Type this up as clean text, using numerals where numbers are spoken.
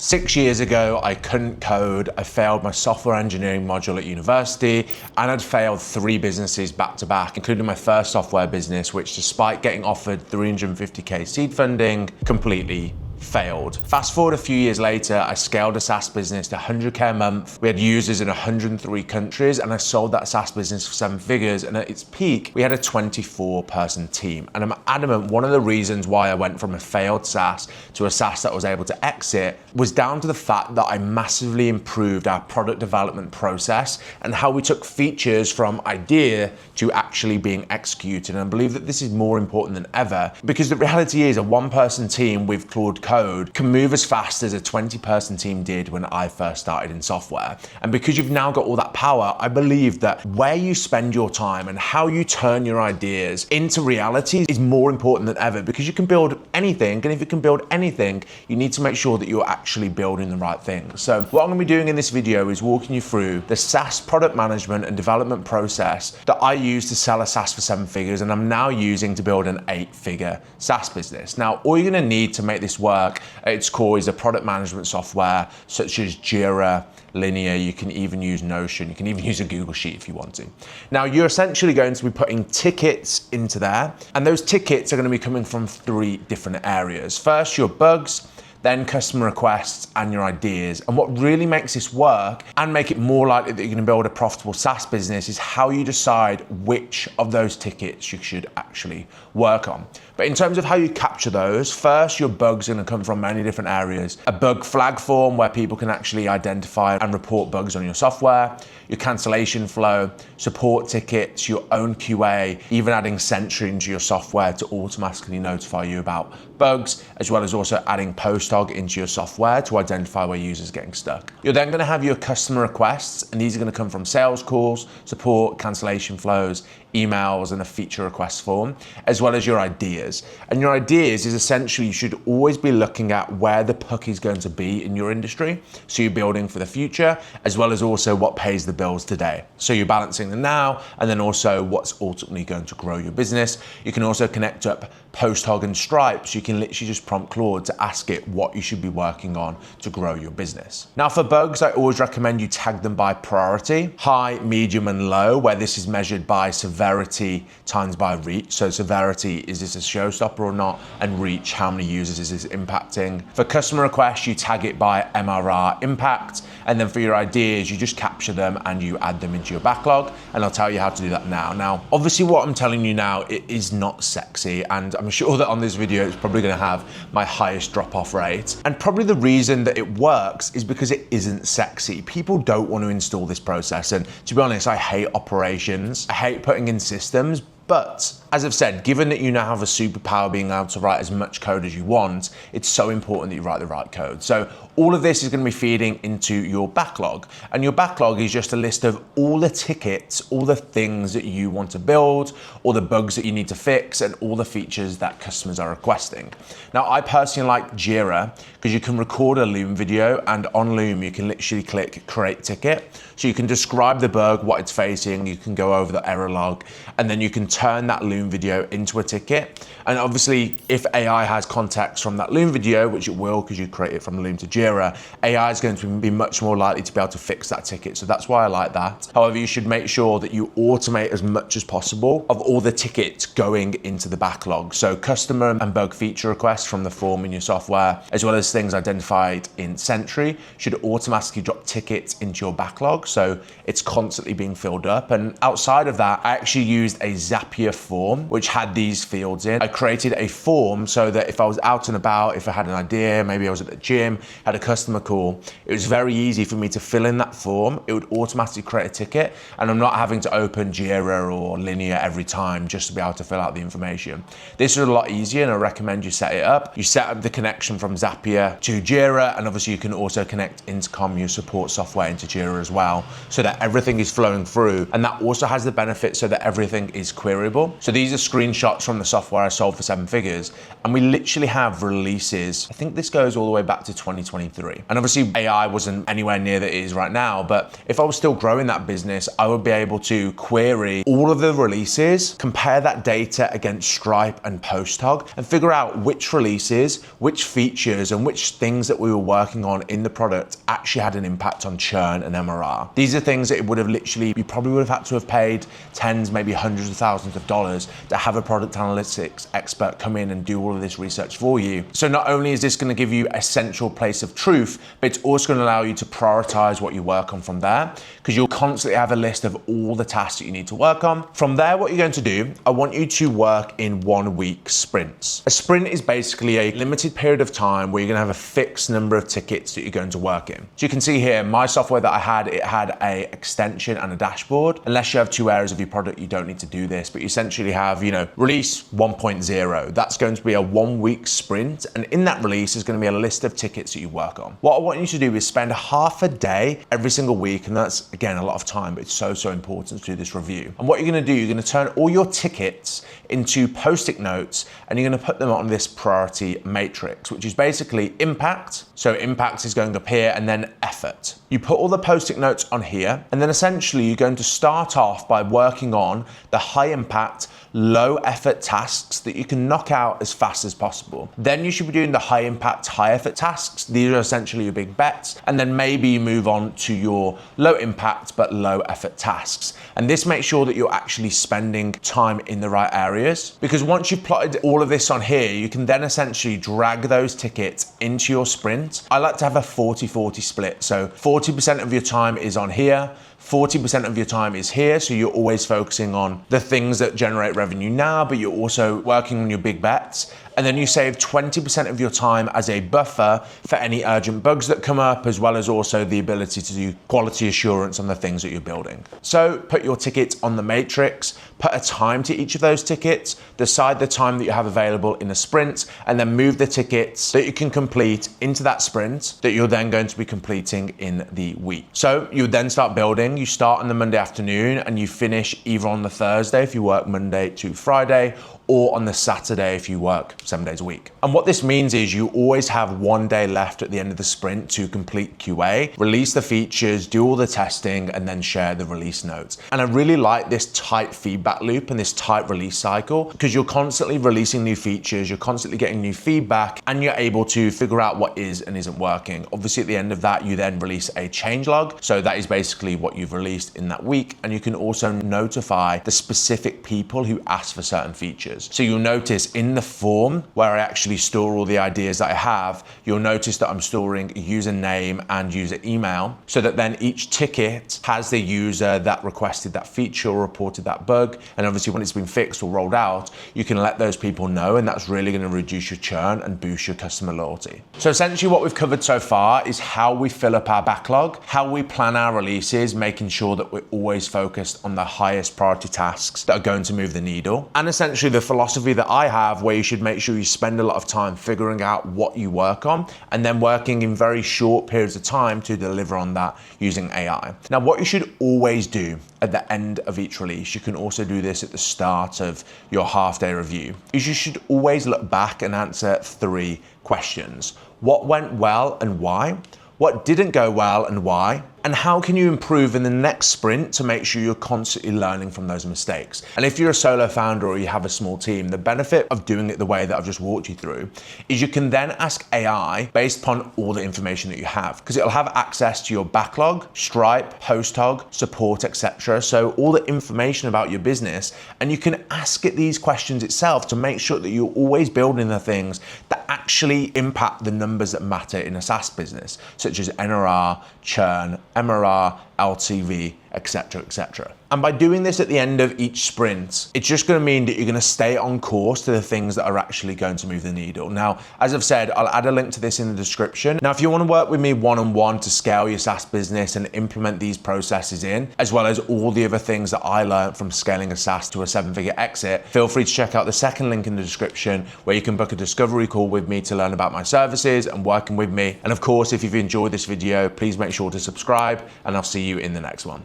6 years ago, I couldn't code. I failed my software engineering module at university, and I'd failed 3 businesses back to back, including my first software business, which despite getting offered 350K seed funding, completely failed. Fast forward a few years later, I scaled a SaaS business to 100K a month. We had users in 103 countries, and I sold that SaaS business for 7 figures. And at its peak, we had a 24-person team. And I'm adamant, one of the reasons why I went from a failed SaaS to a SaaS that was able to exit was down to the fact that I massively improved our product development process and how we took features from idea to actually being executed. And I believe that this is more important than ever, because the reality is a 1-person team with Claude code can move as fast as a 20-person team did when I first started in software. And because you've now got all that power, I believe that where you spend your time and how you turn your ideas into reality is more important than ever, because you can build anything, and if you can build anything, you need to make sure that you're actually building the right thing. So what I'm going to be doing in this video is walking you through the SaaS product management and development process that I used to sell a SaaS for 7 figures, and I'm now using to build an 8-figure SaaS business. Now, all you're going to need to make this work at its core is a product management software such as Jira, Linear. You can even use Notion. You can even use a Google Sheet if you want to. Now, you're essentially going to be putting tickets into there, and those tickets are going to be coming from 3 different areas. First, your bugs, then customer requests, and your ideas. And what really makes this work and make it more likely that you're going to build a profitable SaaS business is how you decide which of those tickets you should actually work on. But in terms of how you capture those, first, your bugs are going to come from many different areas. A bug flag form where people can actually identify and report bugs on your software, your cancellation flow, support tickets, your own QA, even adding Sentry into your software to automatically notify you about bugs, as well as also adding Post-Hog into your software to identify where users are getting stuck. You're then going to have your customer requests, and these are going to come from sales calls, support, cancellation flows, emails, and a feature request form, as well as your ideas. And your ideas is essentially, you should always be looking at where the puck is going to be in your industry. So you're building for the future, as well as also what pays the bills today. So you're balancing the now, and then also what's ultimately going to grow your business. You can also connect up Post-Hog and Stripe, so you can literally just prompt Claude to ask it what you should be working on to grow your business. Now, for bugs, I always recommend you tag them by priority: high, medium, and low, where this is measured by severity times by reach. So severity, is this a showstopper or not? And reach, how many users is this impacting? For customer requests, you tag it by MRR impact. And then for your ideas, you just capture them and you add them into your backlog. And I'll tell you how to do that now. Now, obviously what I'm telling you now, it is not sexy. And I'm sure that on this video, it's probably going to have my highest drop-off rate. And probably the reason that it works is because it isn't sexy. People don't want to install this process. And to be honest, I hate operations. I hate putting in systems. But as I've said, given that you now have a superpower being able to write as much code as you want, it's so important that you write the right code. So all of this is going to be feeding into your backlog. And your backlog is just a list of all the tickets, all the things that you want to build, all the bugs that you need to fix, and all the features that customers are requesting. Now, I personally like Jira because you can record a Loom video, and on Loom, you can literally click create ticket. So you can describe the bug, what it's facing, you can go over the error log, and then you can turn that Loom video into a ticket. And obviously, if AI has context from that Loom video, which it will because you create it from Loom to Jira, AI is going to be much more likely to be able to fix that ticket. So that's why I like that. However, you should make sure that you automate as much as possible of all the tickets going into the backlog. So customer and bug feature requests from the form in your software, as well as things identified in Sentry, should automatically drop tickets into your backlog. So it's constantly being filled up. And outside of that, I actually used a Zapier form, which had these fields in. I created a form so that if I was out and about, if I had an idea, maybe I was at the gym, had a customer call, it was very easy for me to fill in that form. It would automatically create a ticket, and I'm not having to open Jira or Linear every time just to be able to fill out the information. This is a lot easier, and I recommend you set it up. You set up the connection from Zapier to Jira, and obviously you can also connect Intercom, your support software, into Jira as well, so that everything is flowing through. And that also has the benefit so that everything is query queryable. So these are screenshots from the software I sold for 7 figures. And we literally have releases. I think this goes all the way back to 2023. And obviously AI wasn't anywhere near that it is right now, but if I was still growing that business, I would be able to query all of the releases, compare that data against Stripe and Posthog, and figure out which releases, which features, and which things that we were working on in the product actually had an impact on churn and MRR. These are things that it would have literally, you probably would have had to have paid tens, maybe hundreds of thousands of dollars to have a product analytics expert come in and do all of this research for you. So not only is this going to give you a central place of truth, but it's also going to allow you to prioritize what you work on from there, because you'll constantly have a list of all the tasks that you need to work on. From there, what you're going to do, I want you to work in 1 week sprints. A sprint is basically a limited period of time where you're going to have a fixed number of tickets that you're going to work in. So you can see here, my software that I had, it had a extension and a dashboard. Unless you have 2 areas of your product, you don't need to do this, but you essentially have, release 1.0. That's going to be a 1 week sprint. And in that release is going to be a list of tickets that you work on. What I want you to do is spend half a day every single week. And that's, again, a lot of time, but it's so important to do this review. And what you're going to do, you're going to turn all your tickets into Post-it notes, and you're going to put them on this priority matrix, which is basically impact. So impact is going to appear, and then effort. You put all the Post-it notes on here, and then essentially you're going to start off by working on the high impact, low effort tasks that you can knock out as fast as possible. Then you should be doing the high impact, high effort tasks. These are essentially your big bets. And then maybe you move on to your low impact but low effort tasks. And this makes sure that you're actually spending time in the right areas, because once you've plotted all of this on here, you can then essentially drag those tickets into your sprint. I like to have a 40-40 split. So 40% of your time is on here, 40% of your time is here, so you're always focusing on the things that generate revenue now, but you're also working on your big bets. And then you save 20% of your time as a buffer for any urgent bugs that come up, as well as also the ability to do quality assurance on the things that you're building. So put your tickets on the matrix, put a time to each of those tickets, decide the time that you have available in a sprint, and then move the tickets that you can complete into that sprint that you're then going to be completing in the week. So you then start building. You start on the Monday afternoon and you finish either on the Thursday if you work Monday to Friday, or on the Saturday if you work 7 days a week. And what this means is you always have 1 day left at the end of the sprint to complete QA, release the features, do all the testing, and then share the release notes. And I really like this tight feedback loop and this tight release cycle, because you're constantly releasing new features, you're constantly getting new feedback, and you're able to figure out what is and isn't working. Obviously, at the end of that, you then release a change log. So that is basically what you've released in that week. And you can also notify the specific people who ask for certain features. So you'll notice in the form where I actually store all the ideas that I have, you'll notice that I'm storing a username and user email, so that then each ticket has the user that requested that feature or reported that bug. And obviously when it's been fixed or rolled out, you can let those people know, and that's really going to reduce your churn and boost your customer loyalty. So essentially what we've covered so far is how we fill up our backlog, how we plan our releases, making sure that we're always focused on the highest priority tasks that are going to move the needle, and essentially the philosophy that I have, where you should make sure you spend a lot of time figuring out what you work on and then working in very short periods of time to deliver on that using AI. Now, what you should always do at the end of each release, you can also do this at the start of your half-day review, is you should always look back and answer 3 questions. What went well and why? What didn't go well and why? And how can you improve in the next sprint to make sure you're constantly learning from those mistakes? And if you're a solo founder or you have a small team, the benefit of doing it the way that I've just walked you through is you can then ask AI based upon all the information that you have, because it'll have access to your backlog, Stripe, Posthog, support, etc. So all the information about your business, and you can ask it these questions itself to make sure that you're always building the things that actually impact the numbers that matter in a SaaS business, such as NRR, churn, MRR, LTV, etc., etc. And by doing this at the end of each sprint, it's just going to mean that you're going to stay on course to the things that are actually going to move the needle. Now, as I've said, I'll add a link to this in the description. Now, if you want to work with me one-on-one to scale your SaaS business and implement these processes in, as well as all the other things that I learned from scaling a SaaS to a 7-figure exit, feel free to check out the second link in the description, where you can book a discovery call with me to learn about my services and working with me. And of course, if you've enjoyed this video, please make sure to subscribe, and I'll see you in the next one.